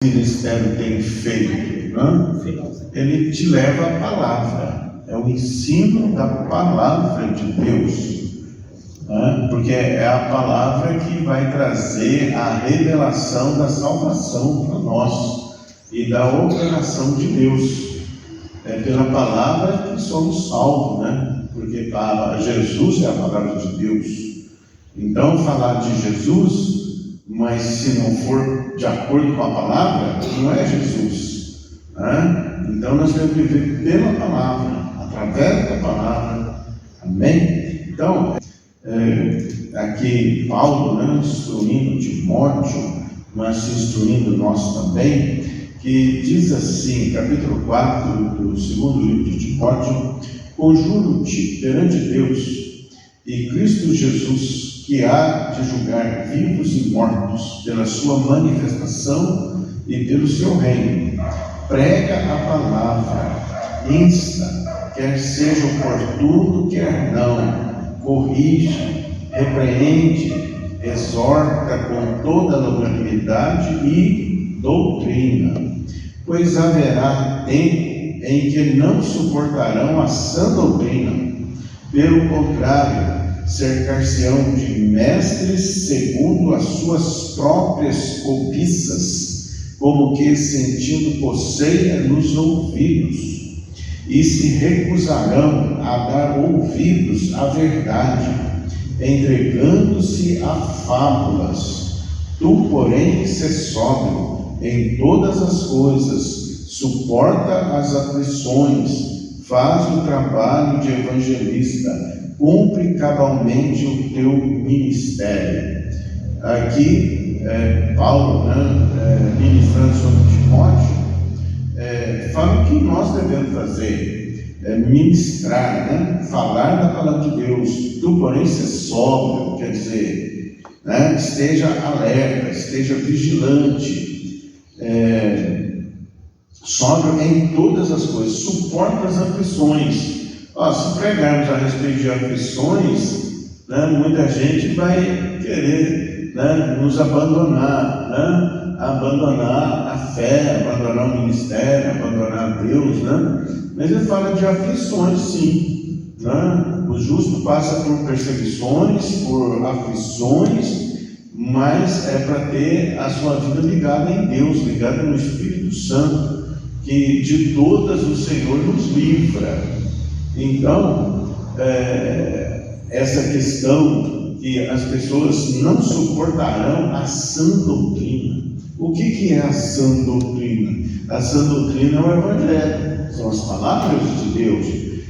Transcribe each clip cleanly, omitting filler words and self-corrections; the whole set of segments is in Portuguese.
ministério tem feito, né? Ele te leva à palavra, é o ensino da palavra de Deus, né? Porque é a palavra que vai trazer a revelação da salvação para nós e da operação de Deus. É pela palavra que somos salvos, né? Porque Jesus é a palavra de Deus. Então, falar de Jesus, mas se não for de acordo com a palavra, não é Jesus, né? Então nós temos que viver pela palavra, através da palavra. Amém? Então, aqui Paulo, né, instruindo Timóteo, mas instruindo nós também, que diz assim, capítulo 4 do segundo livro de Timóteo: conjuro-te perante Deus e Cristo Jesus, que há de julgar vivos e mortos pela sua manifestação e pelo seu reino. Prega a palavra, insta, quer seja oportuno, quer não, corrige, repreende, exorta com toda a longanimidade e doutrina. Pois haverá tempo em que não suportarão a sã doutrina, pelo contrário, cercar-se-ão de mestres segundo as suas próprias cobiças, como que sentindo coceira nos ouvidos, e se recusarão a dar ouvidos à verdade, entregando-se a fábulas. Tu, porém, sê sóbrio em todas as coisas, suporta as aflições, faz o trabalho de evangelista, cumpre cabalmente o teu ministério. Aqui, Paulo, né, ministrando sobre Timóteo, fala o que nós devemos fazer, ministrar, né, falar da palavra de Deus. Tu, porém, ser sóbrio, quer dizer, né, esteja alerta, esteja vigilante, sóbrio em todas as coisas, suporta as aflições. Se pregarmos a respeito de aflições, né, muita gente vai querer, né, nos abandonar, né, abandonar a fé, abandonar o ministério, abandonar Deus, né? Mas ele fala de aflições, sim, né? O justo passa por perseguições, por aflições, mas é para ter a sua vida ligada em Deus, ligada no Espírito Santo, que de todas o Senhor nos livra. Então, essa questão que as pessoas não suportarão a sã doutrina. O que é a sã doutrina? A sã doutrina é o Evangelho, são as palavras de Deus.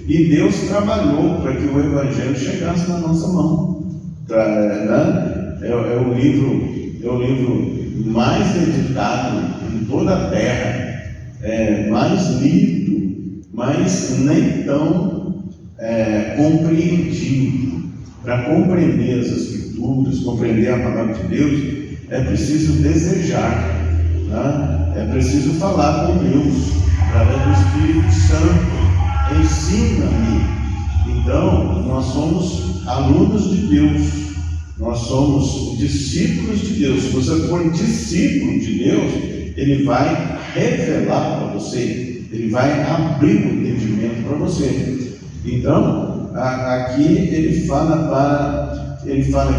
E Deus trabalhou para que o Evangelho chegasse na nossa mão. É o livro mais editado em toda a terra, mais lido, mas nem tão compreendido. Para compreender as Escrituras, compreender a palavra de Deus, é preciso desejar, né? É preciso falar com Deus através do Espírito Santo. Ensina-me. Então, nós somos alunos de Deus, nós somos discípulos de Deus. Se você for discípulo de Deus, Ele vai revelar para você, Ele vai abrir o entendimento para você. Então, aqui ele fala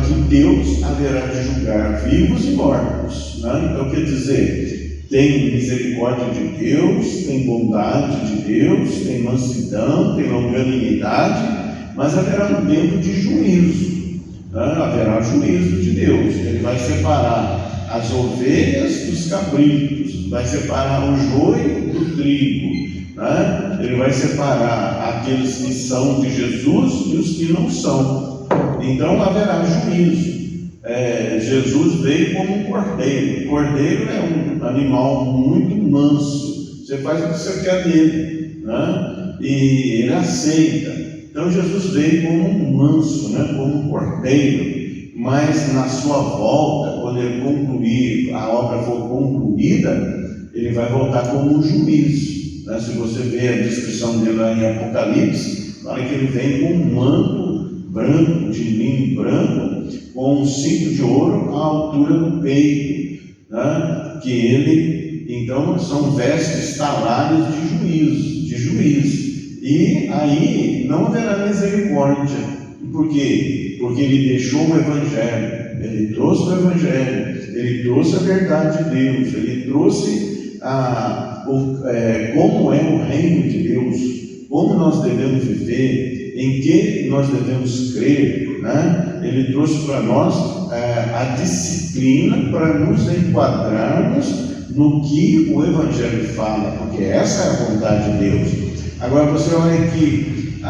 que Deus haverá de julgar vivos e mortos, né? Então quer dizer, tem misericórdia de Deus, tem bondade de Deus, tem mansidão, tem longanimidade, mas haverá um tempo de juízo, né? Haverá juízo de Deus. Ele vai separar as ovelhas dos cabritos, vai separar o joio do trigo, né? Ele vai separar aqueles que são de Jesus e os que não são. Então haverá juízo. Jesus veio como um cordeiro. O cordeiro é um animal muito manso. Você faz o que você quer dele, né? E ele aceita. Então Jesus veio como um manso, né? Como um cordeiro. Mas na sua volta, quando ele concluir, a obra for concluída, ele vai voltar como um juízo. Se você vê a descrição dele lá em Apocalipse, fala que ele vem com um manto branco, de linho branco, com um cinto de ouro à altura do peito, né? Que ele Então são vestes talares de juízo. E aí não haverá misericórdia. Por quê? Porque ele deixou o Evangelho, ele trouxe o Evangelho, ele trouxe a verdade de Deus, ele trouxe como é o reino de Deus, como nós devemos viver, em que nós devemos crer, né? Ele trouxe para nós a disciplina para nos enquadrarmos no que o Evangelho fala, porque essa é a vontade de Deus. Agora você olha aqui,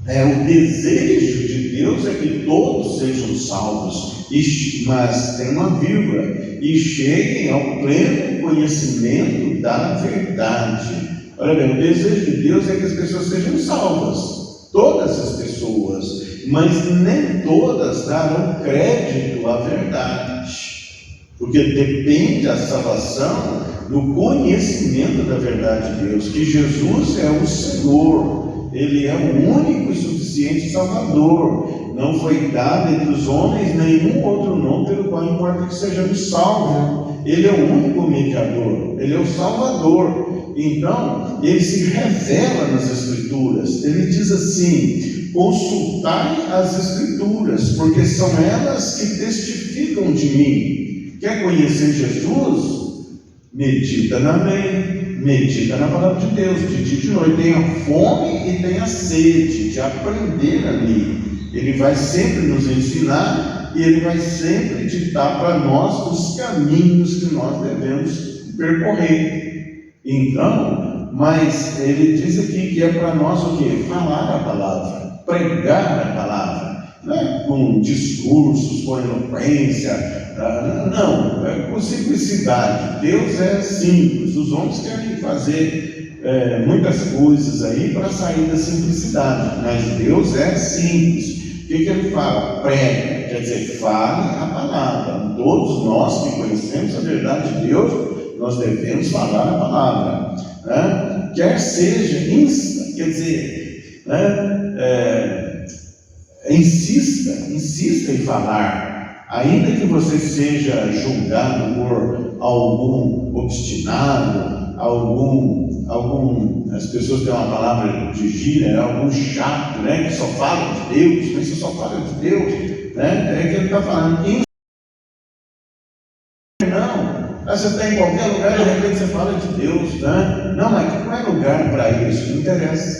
o desejo de Deus é que todos sejam salvos, mas tem uma vírgula, e cheguem ao pleno conhecimento da verdade. Olha bem, o desejo de Deus é que as pessoas sejam salvas, todas as pessoas, mas nem todas darão crédito à verdade, porque depende a salvação do conhecimento da verdade de Deus, que Jesus é o Senhor, Ele é o único e suficiente Salvador. Não foi dado entre os homens nenhum outro nome pelo qual importa que sejamos salvos. Ele é o único mediador, Ele é o Salvador. Então, Ele se revela nas Escrituras. Ele diz assim: consultai as Escrituras, porque são elas que testificam de mim. Quer conhecer Jesus? Medita na lei, medita na palavra de Deus, de dia e de noite. Tenha fome e tenha sede de aprender ali. Ele vai sempre nos ensinar e Ele vai sempre ditar para nós os caminhos que nós devemos percorrer. Então, mas Ele diz aqui que é para nós o quê? Falar a palavra, pregar a palavra, não é com discursos, com eloquência. Não, é com simplicidade. Deus é simples. Os homens querem fazer muitas coisas aí para sair da simplicidade, mas Deus é simples. O que Ele fala? Prega, quer dizer, fale a palavra. Todos nós que conhecemos a verdade de Deus, nós devemos falar a palavra, né? Quer seja insta, quer dizer, insista em falar. Ainda que você seja julgado por algum obstinado, as pessoas têm uma palavra de gíria, algum chato, né, que só fala de Deus, mas você só fala de Deus, né? É que ele está falando. Não, você está em qualquer lugar e de repente você fala de Deus, né? Não, mas não é lugar para isso, não interessa,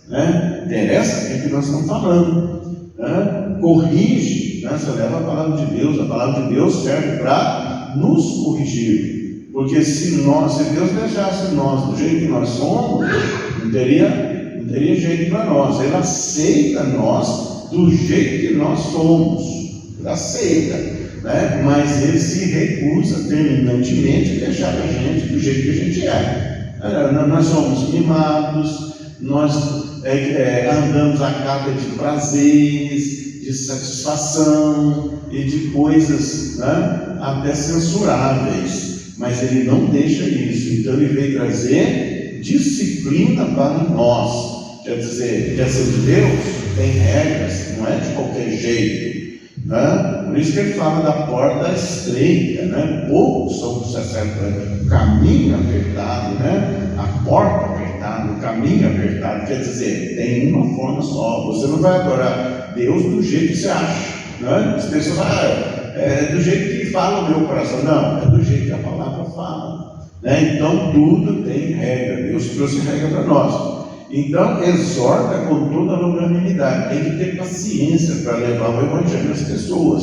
né? Interessa é que nós estamos falando, né? Corrige, né? Você leva a palavra de Deus serve para nos corrigir, porque se Deus deixasse nós do jeito que nós somos, não teria jeito para nós. Ele aceita nós do jeito que nós somos, Ele aceita, né? Mas Ele se recusa terminantemente a deixar a gente do jeito que a gente é. Nós somos mimados, nós andamos à capa de prazeres, de satisfação e de coisas, né, até censuráveis, mas Ele não deixa isso. Então Ele veio trazer disciplina para nós. Quer dizer, quer ser de Deus, tem regras, não é de qualquer jeito, né? Por isso que Ele fala da porta estreita, né? Poucos são os sacerdotes, o caminho apertado, né? A porta apertada, o caminho apertado. Quer dizer, tem uma forma só. Você não vai adorar Deus do jeito que você acha, né? As pessoas falam, do jeito que fala o meu coração. Não, é do jeito que a palavra fala, né? Então tudo tem regra. Deus trouxe regra para nós. Então exorta com toda a longanimidade. Tem que ter paciência para levar o Evangelho às pessoas,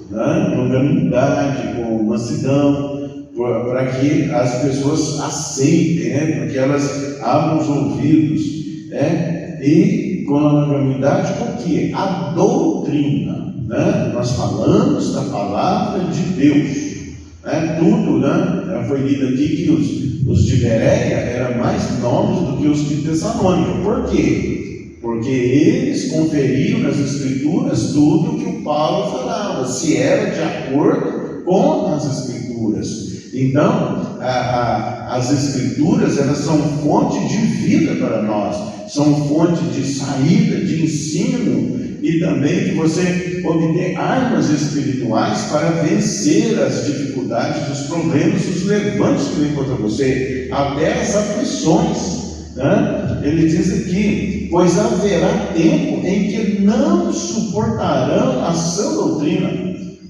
né? Longanimidade, com mansidão, para que as pessoas aceitem, né? Para que elas abram os ouvidos, né? E com a longanimidade, o que? A doutrina, né? Nós falamos da palavra de Deus, né? Tudo, né? Foi lido aqui que os de Bereia eram mais nobres do que os de Tessalônica. Por quê? Porque eles conferiam nas Escrituras tudo o que o Paulo falava, se era de acordo com as Escrituras. Então, as Escrituras, elas são fonte de vida para nós, são fonte de saída, de ensino, e também que você obter armas espirituais para vencer as dificuldades, os problemas, os levantes que vêm contra você, até as aflições, né? Ele diz aqui: pois haverá tempo em que não suportarão a sã doutrina.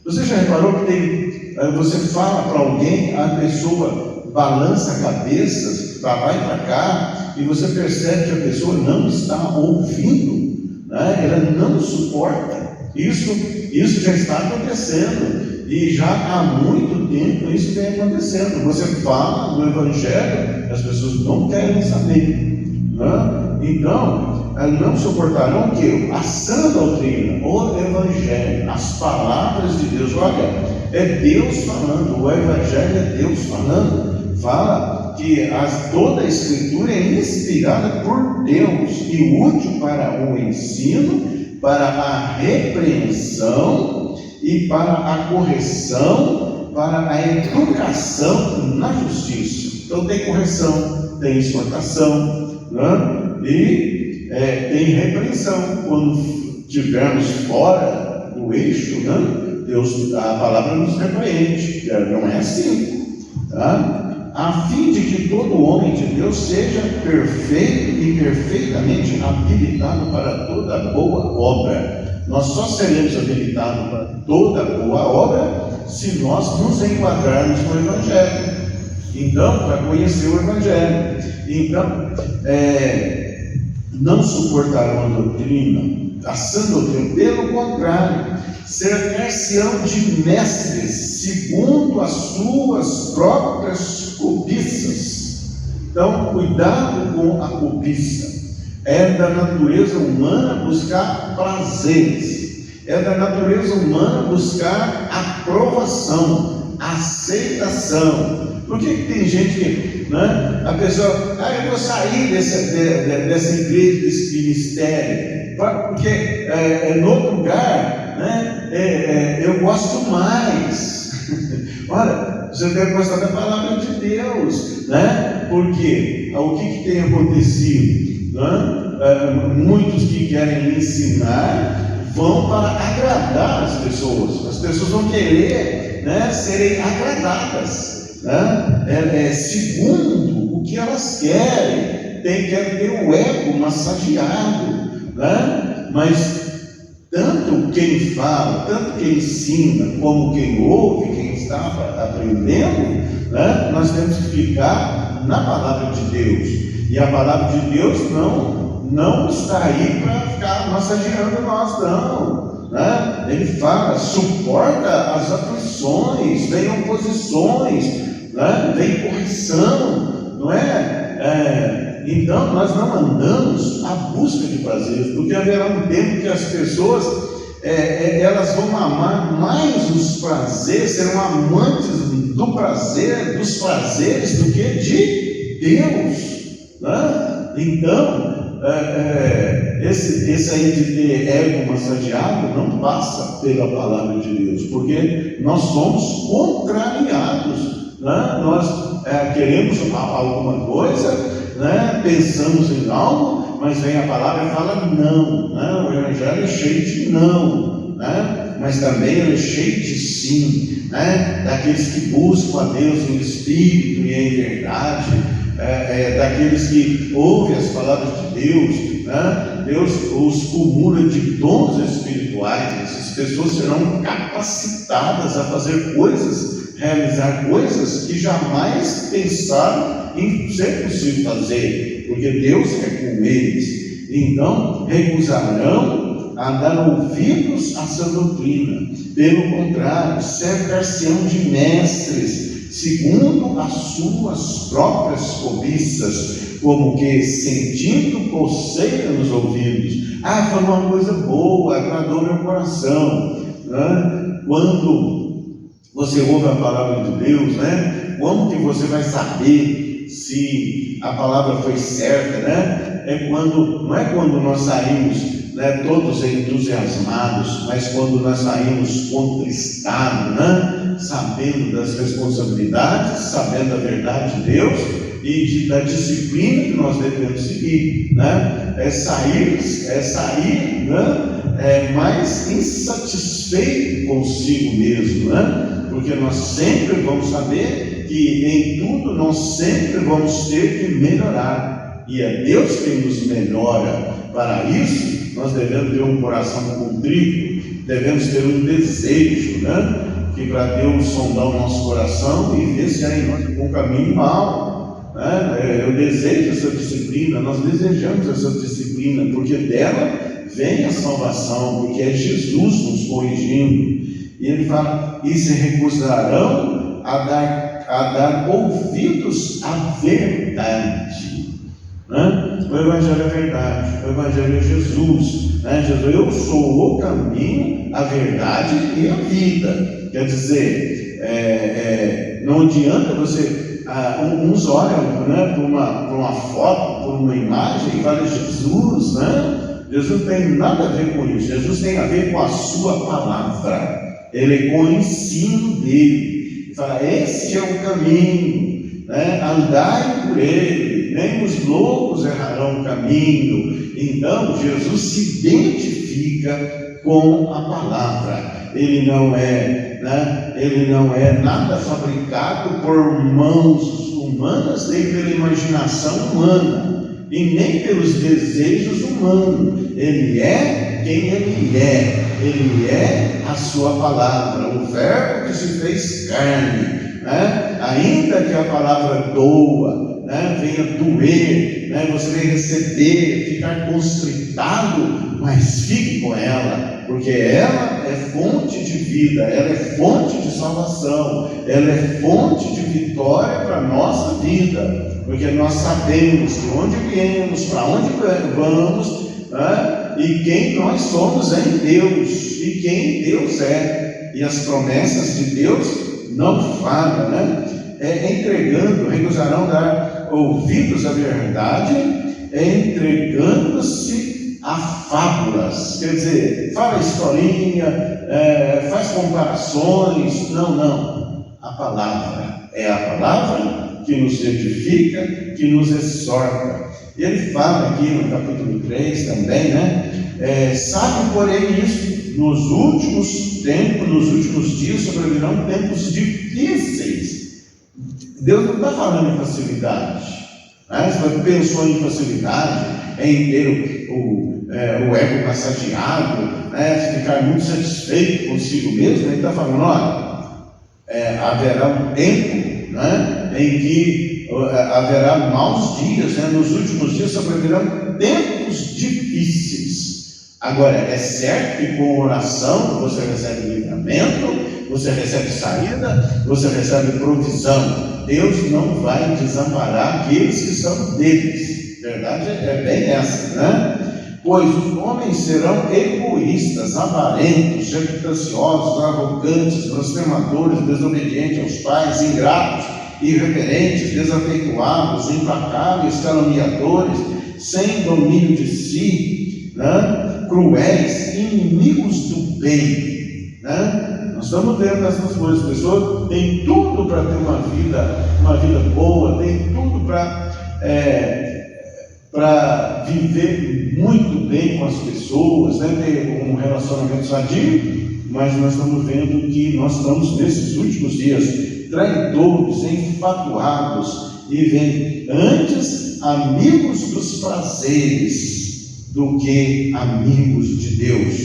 Você já reparou que você fala para alguém, a pessoa balança a cabeça para lá e para cá, e você percebe que a pessoa não está ouvindo, né? Ela não suporta. Isso já está acontecendo, e já há muito tempo isso vem acontecendo. Você fala do Evangelho, as pessoas não querem saber, né? Então, não suportarão o que? A sã doutrina, o Evangelho, as palavras de Deus. Olha, é Deus falando, o Evangelho é Deus falando. Fala que toda a Escritura é inspirada por Deus e útil para o ensino, para a repreensão e para a correção, para a educação na justiça. Então tem correção, tem exortação, né? E tem repreensão. Quando estivermos fora do eixo, né? A palavra nos repreende. Não é assim, tá? A fim de que todo homem de Deus seja perfeito e perfeitamente habilitado para toda boa obra. Nós só seremos habilitados para toda boa obra se nós nos enquadrarmos no Evangelho. Então, para conhecer o Evangelho. Então, não suportarão a doutrina, a sã doutrina. Pelo contrário, cercar-se-ão de mestres segundo as suas próprias cobiças. Então, cuidado com a cobiça. É da natureza humana buscar prazeres, é da natureza humana buscar aprovação, aceitação. Por que tem gente que, né, a pessoa, eu vou sair dessa igreja, desse ministério, porque no outro lugar, né, eu gosto mais. Olha, você deve gostar da palavra de Deus, né? Porque o que tem acontecido, né? Muitos que querem ensinar vão para agradar as pessoas. As pessoas vão querer, né, serem agradadas, né? Segundo o que elas querem. Querem ter o ego massageado, né? Mas tanto quem fala, tanto quem ensina, como quem ouve, quem está aprendendo, né? Nós temos que ficar na palavra de Deus. E a palavra de Deus não está aí para ficar massageando nós, não, né? Ele fala: suporta as aflições, vem oposições, né? Vem correção, não é? Então nós não andamos à busca de prazeres, porque haverá um tempo que as pessoas elas vão amar mais os prazeres, serão amantes do prazer, dos prazeres, do que de Deus, né? Então esse aí de ter ego massageado não passa pela palavra de Deus, porque nós somos contrariados, né? Nós queremos alguma coisa, né? Pensamos em algo, mas vem a palavra e fala não, né? O Evangelho é cheio de não, né? Mas também ele é cheio de sim, né? Daqueles que buscam a Deus em espírito e em verdade, daqueles que ouvem as palavras de Deus, né? Deus os cumula de dons espirituais. Essas pessoas serão capacitadas a fazer coisas, realizar coisas que jamais pensaram em ser possível fazer, porque Deus é com eles. Então recusarão a dar ouvidos à sã doutrina. Pelo contrário, cercar-se-ão de mestres segundo as suas próprias cobiças, como que sentindo coceira nos ouvidos. Falou uma coisa boa, agradou meu coração, né? Quando você ouve a palavra de Deus, né? Como que você vai saber se a palavra foi certa, né? Não é quando nós saímos, né, todos entusiasmados, mas quando nós saímos contristados, né? Sabendo das responsabilidades, sabendo da verdade de Deus e da disciplina que nós devemos seguir, né? É sair, né? mais insatisfeito consigo mesmo, né? Porque nós sempre vamos saber que em tudo nós sempre vamos ter que melhorar, e é Deus quem nos melhora. Para isso, nós devemos ter um coração contrito, devemos ter um desejo, né? Que para Deus sondar o nosso coração e ver se há em nós um caminho mau, né? Eu desejo essa disciplina, nós desejamos essa disciplina, porque dela vem a salvação, porque é Jesus nos corrigindo. E ele fala: e se recusarão a dar ouvidos à verdade, né? O Evangelho é verdade, o Evangelho é Jesus, né? Jesus: eu sou o caminho, a verdade e a vida. Quer dizer, não adianta você, uns olham, né, por uma foto, por uma imagem e falam: Jesus, né? Jesus não tem nada a ver com isso. Jesus tem a ver com a sua palavra, ele com o ensino dele. Ele fala: esse é o caminho, né? Andai por ele, nem os loucos errarão o caminho. Então Jesus se identifica com a palavra. Ele não é nada fabricado por mãos humanas, nem pela imaginação humana, e nem pelos desejos humanos. Ele é quem ele é. Ele é a sua palavra, o verbo que se fez carne, né? Ainda que a palavra doa, né, venha doer, né, você vai receber, ficar constritado, mas fique com ela, porque ela é fonte de vida, ela é fonte de salvação, ela é fonte de vitória para a nossa vida, porque nós sabemos de onde viemos, para onde vamos, né, e quem nós somos em Deus, e quem Deus é, e as promessas de Deus não falham, né? Recusarão dar ouvidos à verdade, entregando-se a fábulas. Quer dizer, fala historinha, faz comparações. Não. A palavra é a palavra que nos edifica, que nos exorta. E ele fala aqui no capítulo 3 também, né? Sabe, porém, isso: nos últimos tempos, nos últimos dias, sobrevirão tempos difíceis. Deus não está falando em facilidade, né? Você pensou em facilidade, em ter o ego massageado, né? Ficar muito satisfeito consigo mesmo. Ele está falando: olha, haverá um tempo, né, em que haverá maus dias, né? Nos últimos dias sobrevirão tempos difíceis. Agora, é certo que com oração você recebe livramento, você recebe saída, você recebe provisão. Deus não vai desamparar aqueles que são deles. A verdade é bem essa, né? Pois os homens serão egoístas, avarentos, jactanciosos, arrogantes, blasfemadores, desobedientes aos pais, ingratos, irreverentes, desafeituados, implacáveis, caluniadores, sem domínio de si, né? Cruéis, inimigos do bem, né? Nós estamos vendo essas coisas. A pessoa tem tudo para ter uma vida boa, tem tudo para viver muito bem com as pessoas, né? Ter um relacionamento sadio, mas nós estamos vendo que nós estamos nesses últimos dias traidores, enfatuados, e vem antes amigos dos prazeres do que amigos de Deus,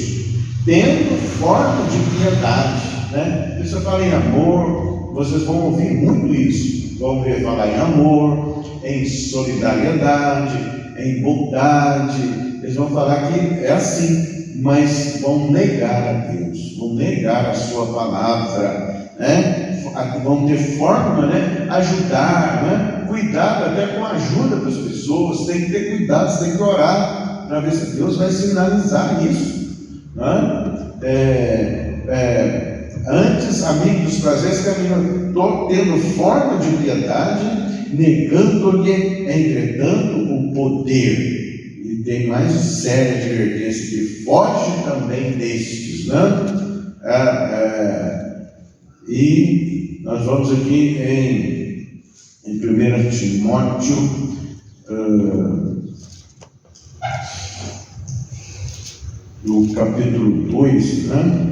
tendo forma de piedade, né? Você fala em amor, vocês vão ouvir muito isso. Vão ver falar em amor, em solidariedade, em bondade. Eles vão falar que é assim, mas vão negar a Deus, vão negar a sua palavra, né? Vão ter forma, né? Ajudar, né? Cuidado até com a ajuda das pessoas. Tem que ter cuidado, você tem que orar para ver se Deus vai sinalizar isso, né? Antes, amigos dos prazeres, caminham tendo forma de piedade, negando-lhe, entretanto, o poder. E tem mais séria advertência que foge também destes, né? E nós vamos aqui em 1 Timóteo. do capítulo 2, né?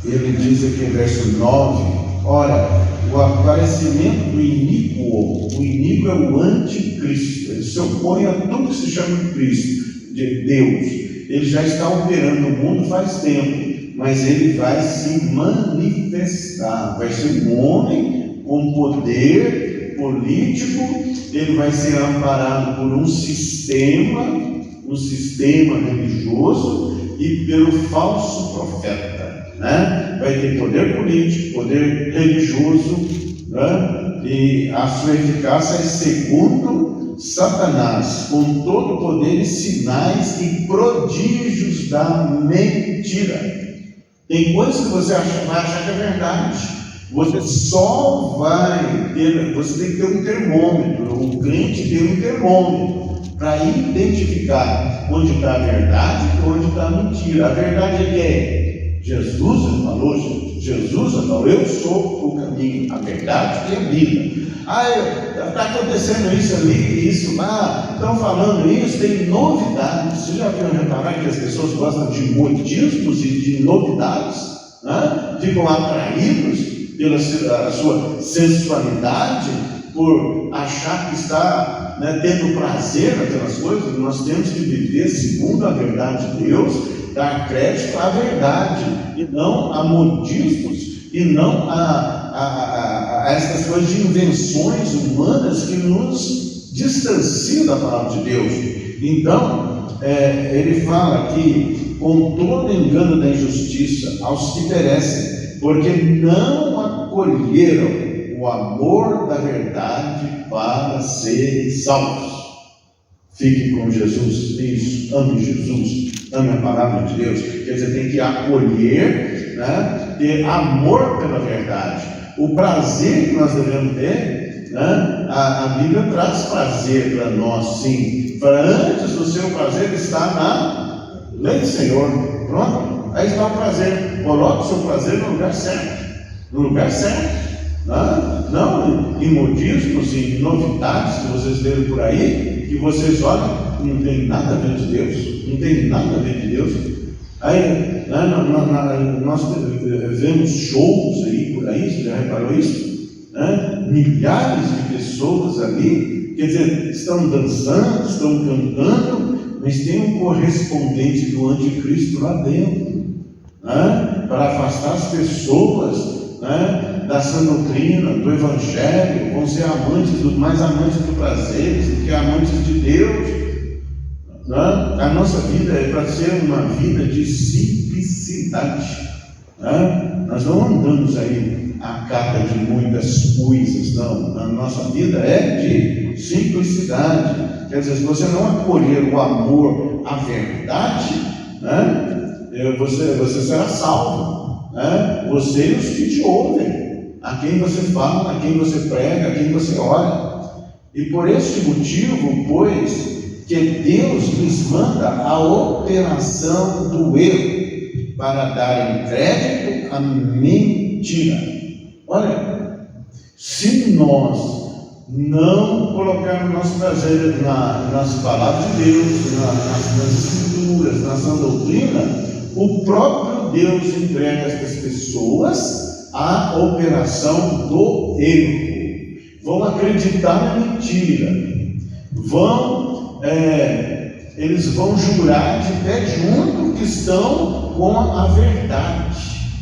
Ele diz aqui em verso 9: ora, o aparecimento do iníquo, o iníquo é o anticristo, ele se opõe a tudo que se chama de Cristo, de Deus. Ele já está operando no mundo faz tempo, mas ele vai se manifestar, vai ser um homem com poder político, ele vai ser amparado por um sistema religioso e pelo falso profeta, né? Vai ter poder político, poder religioso, né? E a sua eficácia é segundo Satanás, com todo o poder e sinais e prodígios da mentira. Tem coisas que você vai achar que é verdade. Você só vai ter, você tem que ter um termômetro, o crente tem um termômetro para identificar onde está a verdade e onde está a mentira. A verdade é Jesus falou, eu sou o caminho, a verdade e a vida. Está acontecendo isso ali, isso lá, estão falando isso, tem novidades. Você já viu reparar que as pessoas gostam de modismos e de novidades, né? Ficam atraídos pela sua sensualidade, por achar que está, né, tendo prazer naquelas coisas. Nós temos que viver segundo a verdade de Deus, dar crédito à verdade, e não a modismos, e não a essas coisas de invenções humanas que nos distanciam da palavra de Deus. Então, ele fala aqui, com todo engano da injustiça aos que perecem, porque não acolheram o amor da verdade para serem salvos. Fique com Jesus, isso, ame Jesus, ame a palavra de Deus. Quer dizer, tem que acolher, né? Ter amor pela verdade. O prazer que nós devemos ter, né? A Bíblia traz prazer para nós, sim. Para antes do seu prazer está na lei do Senhor. Pronto? Aí está o prazer. Coloque o seu prazer no lugar certo. No lugar certo. Não em modismos e novidades que vocês veem por aí, que vocês olham, não tem nada a ver de Deus, não tem nada a ver de Deus. Aí, nós vemos shows aí por aí, você já reparou isso? Milhares de pessoas ali, quer dizer, estão dançando, estão cantando, mas tem um correspondente do anticristo lá dentro, para afastar as pessoas, da sã doutrina, do evangelho. Vão ser mais amantes do prazer do que amantes de Deus. A nossa vida é para ser uma vida de simplicidade. Nós não andamos aí à cata de muitas coisas, não. A nossa vida é de simplicidade. Quer dizer, se você não acolher o amor à verdade, você será salvo. Você e os que te ouvem, a quem você fala, a quem você prega, a quem você ora. E por este motivo, pois, que Deus lhes manda a operação do erro, para darem crédito à mentira. Olha, se nós não colocarmos nosso prazer nas palavras de Deus, nas escrituras, na sã doutrina, o próprio Deus entrega a estas pessoas a operação do erro. Vão acreditar na mentira, eles vão jurar de pé junto que estão com a verdade.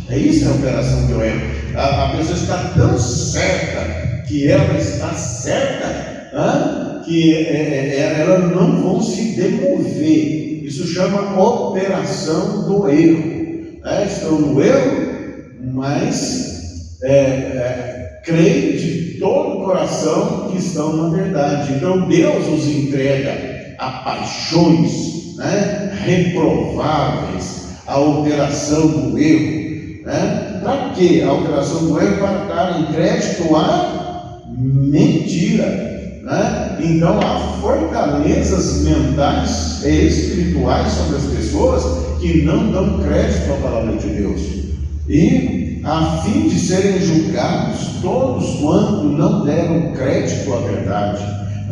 É isso a operação do erro. A pessoa está tão certa que ela está certa, que elas não vão se demover. Isso chama operação do erro. Estão no erro, mas creem de todo o coração que estão na verdade. Então Deus os entrega a paixões reprováveis, a operação do erro. Para quê? A operação do erro para dar crédito à mentira. Então há fortalezas mentais e espirituais sobre as pessoas que não dão crédito à palavra de Deus, e a fim de serem julgados todos quanto não deram crédito à verdade,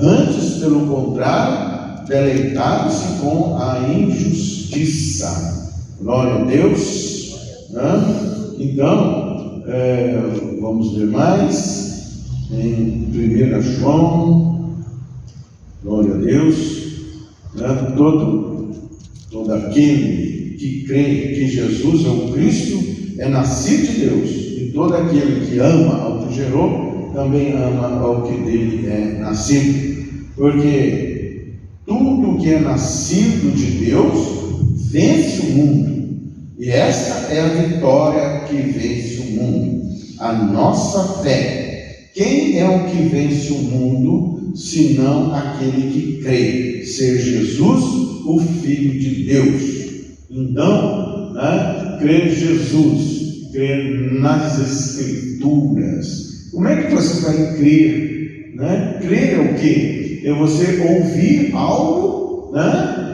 antes, pelo contrário, deleitaram-se com a injustiça. justiça. Glória a Deus. Né? Então, vamos ver mais em 1 João. Glória a Deus. Né? Todo aquele que crê que Jesus é o Cristo é nascido de Deus, e todo aquele que ama ao que gerou também ama ao que dele é nascido, porque tudo que é nascido de Deus vence o mundo, e esta é a vitória que vence o mundo, a nossa fé. Quem é o que vence o mundo, senão aquele que crê ser Jesus o Filho de Deus? Então, crer em Jesus, crer nas Escrituras. Como é que você vai crer? Crer é o quê? É você ouvir algo,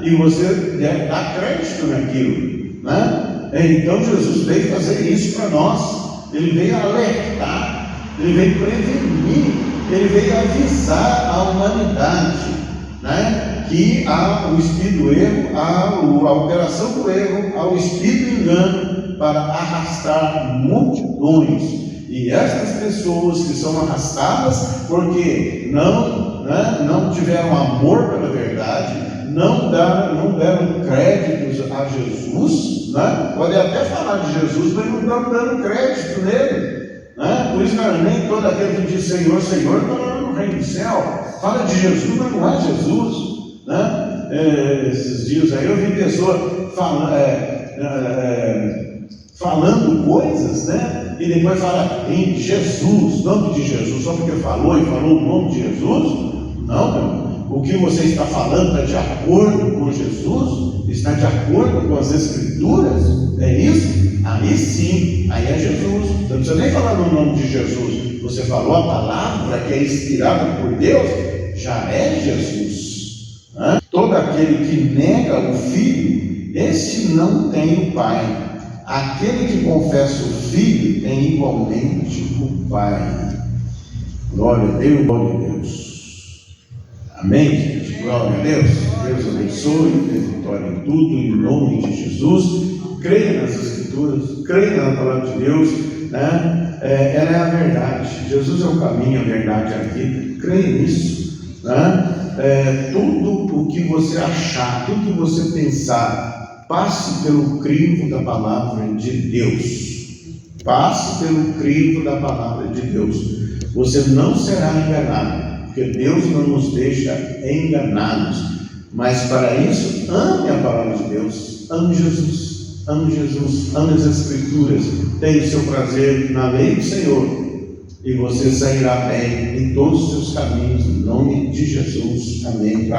e você dar crédito naquilo. Então Jesus veio fazer isso para nós. Ele veio alertar, ele veio prevenir, ele veio avisar a humanidade, que há o espírito do erro, há a operação do erro, há o espírito do engano para arrastar multidões. E essas pessoas que são arrastadas porque não tiveram amor pela verdade, não deram créditos a Jesus, pode até falar de Jesus, mas não estão dando crédito nele. Por isso que nem todo aquele que diz Senhor, Senhor, está no reino do céu. Fala de Jesus, mas não é Jesus. Esses dias aí eu vi pessoa falando coisas, e depois fala em Jesus, nome de Jesus, só porque falou o nome de Jesus. Não, meu irmão. O que você está falando está de acordo com Jesus? Está de acordo com as Escrituras? É isso? Aí sim, aí é Jesus. Você não precisa nem falar no nome de Jesus. Você falou a palavra que é inspirada por Deus, já é Jesus. Todo aquele que nega o Filho, esse não tem o Pai. Aquele que confessa o Filho tem igualmente o Pai. Glória a Deus, glória a Deus. Amém, gente? Glória a Deus. Deus abençoe, dê vitória em tudo, em nome de Jesus. Creia nas Escrituras, creia na palavra de Deus, ela é a verdade. Jesus é o caminho, a verdade e a vida. Creia nisso. Tudo o que você achar, tudo que você pensar, passe pelo crivo da palavra de Deus. Passe pelo crivo da palavra de Deus. Você não será enganado, porque Deus não nos deixa enganados. Mas para isso, ame a palavra de Deus, ame Jesus, ame as Escrituras, tenha o seu prazer na lei do Senhor, e você sairá bem em todos os seus caminhos, em nome de Jesus. Amém.